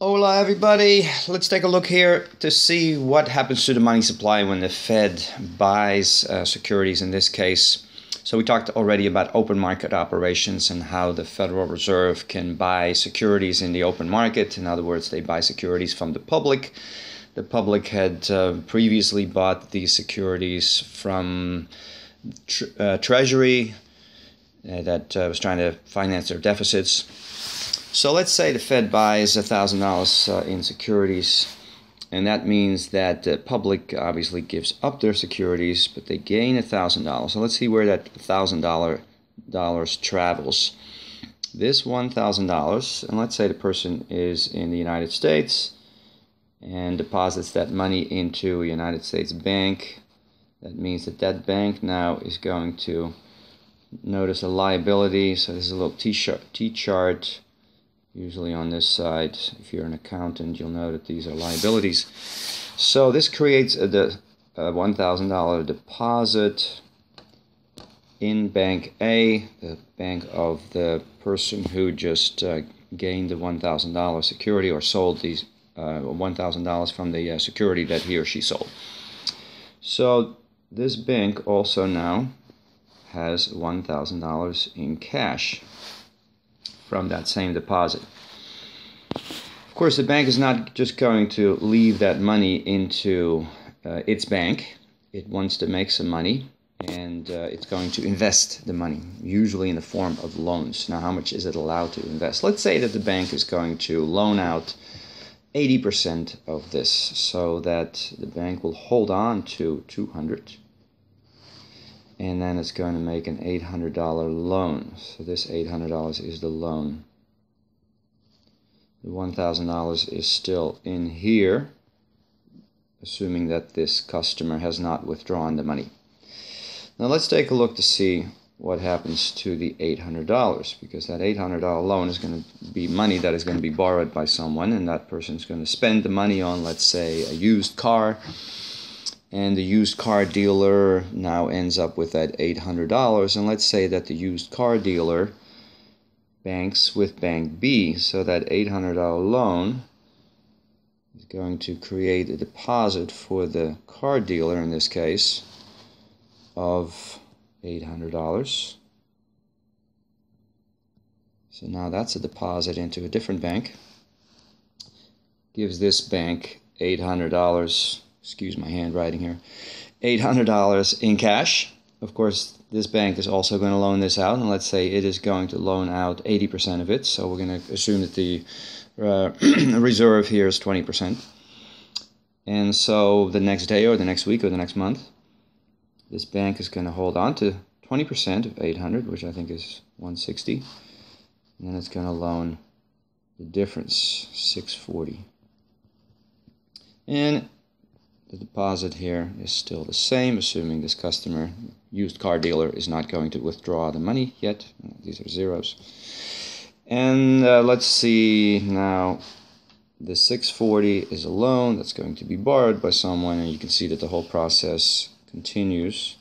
Hola everybody, let's take a look here to see what happens to the money supply when the Fed buys securities in this case. So we talked already about open market operations and how the Federal Reserve can buy securities in the open market. In other words, they buy securities from the public. The public had previously bought these securities from Treasury that was trying to finance their deficits. So let's say the Fed buys $1,000 in securities, and that means that the public obviously gives up their securities, but they gain $1,000. So let's see where that $1,000 travels. This $1,000, and let's say the person is in the United States and deposits that money into a United States bank. That means that that bank now is going to notice a liability. So this is a little T-chart. Usually on this side, if you're an accountant, you'll know that these are liabilities. So this creates a $1,000 deposit in Bank A, the bank of the person who just gained the $1,000 security or sold these $1,000 from the security that he or she sold. So this bank also now has $1,000 in cash from that same deposit. Of course, the bank is not just going to leave that money into its bank. It wants to make some money, and it's going to invest the money, usually in the form of loans. Now, how much is it allowed to invest? Let's say that the bank is going to loan out 80% of this, so that the bank will hold on to $200. And then it's going to make an $800 loan. So this $800 is the loan. The $1,000 is still in here, assuming that this customer has not withdrawn the money. Now let's take a look to see what happens to the $800, because that $800 loan is going to be money that is going to be borrowed by someone, and that person is going to spend the money on, let's say, a used car. And the used car dealer now ends up with that $800. And let's say that the used car dealer banks with Bank B. So that $800 loan is going to create a deposit for the car dealer, in this case, of $800. So now that's a deposit into a different bank. Gives this bank $800. Excuse my handwriting here, $800 in cash. Of course, this bank is also going to loan this out, and let's say it is going to loan out 80% of it. So we're going to assume that the reserve here is 20%. And so the next day or the next week or the next month, this bank is going to hold on to 20% of 800, which I think is 160. And then it's going to loan the difference, 640. And the deposit here is still the same, assuming this customer, used car dealer, is not going to withdraw the money yet. These are zeros. And let's see now, the 640 is a loan that's going to be borrowed by someone, and you can see that the whole process continues.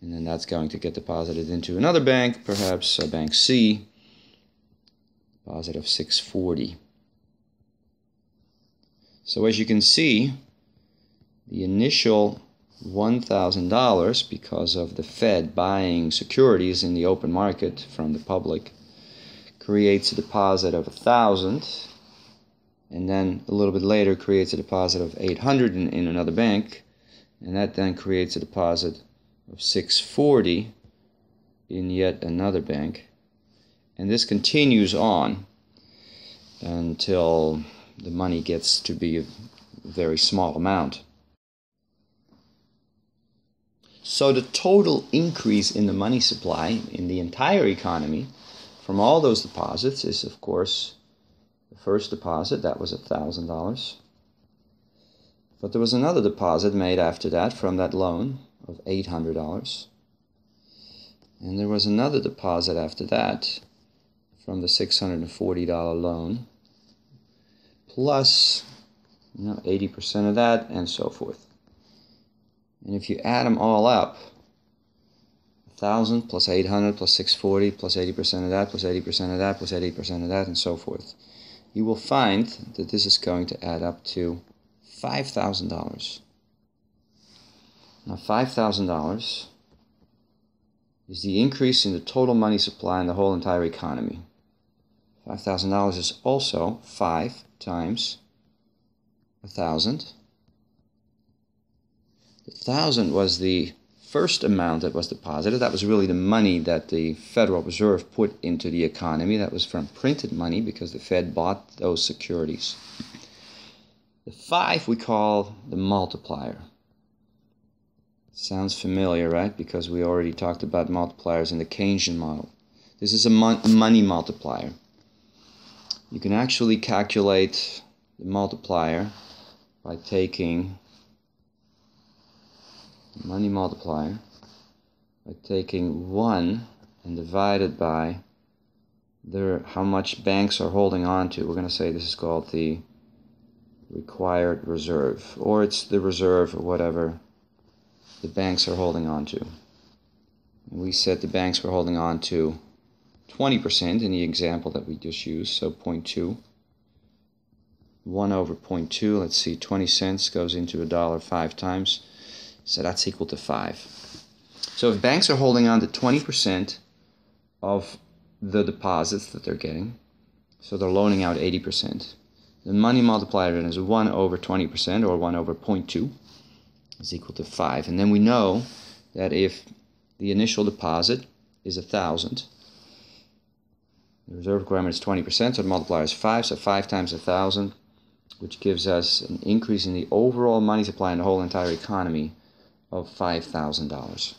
And then that's going to get deposited into another bank, perhaps Bank C, deposit of 640. So as you can see, the initial $1,000, because of the Fed buying securities in the open market from the public, creates a deposit of $1,000, and then a little bit later creates a deposit of $800 in another bank, and that then creates a deposit of $640 in yet another bank. And this continues on until the money gets to be a very small amount. So the total increase in the money supply in the entire economy from all those deposits is, of course, the first deposit, that was $1,000. But there was another deposit made after that from that loan of $800. And there was another deposit after that from the $640 loan, plus 80% of that, and so forth. And if you add them all up, 1,000 plus 800 plus 640 plus 80% of that plus 80% of that plus 80% of that, and so forth. you will find that this is going to add up to $5,000. Now $5,000 is the increase in the total money supply in the whole entire economy. $5,000 is also 5 times 1,000. The 1,000 was the first amount that was deposited. That was really the money that the Federal Reserve put into the economy. That was from printed money because the Fed bought those securities. The 5 we call the multiplier. Sounds familiar, right? Because we already talked about multipliers in the Keynesian model. This is a money multiplier. You can actually calculate the multiplier by taking money multiplier by taking 1 and divided by how much banks are holding on to. We're going to say this is called the required reserve, or it's the reserve or whatever the banks are holding on to. And we said the banks were holding on to 20% in the example that we just used, so 0.2. 1 over 0.2, let's see, 20 cents goes into a dollar 5 times. So that's equal to 5. So if banks are holding on to 20% of the deposits that they're getting, so they're loaning out 80%, the money multiplier then is 1 over 20%, or 1 over 0.2, is equal to 5. And then we know that if the initial deposit is 1,000, the reserve requirement is 20%, so the multiplier is 5, so 5 times 1,000, which gives us an increase in the overall money supply in the whole entire economy of $5,000.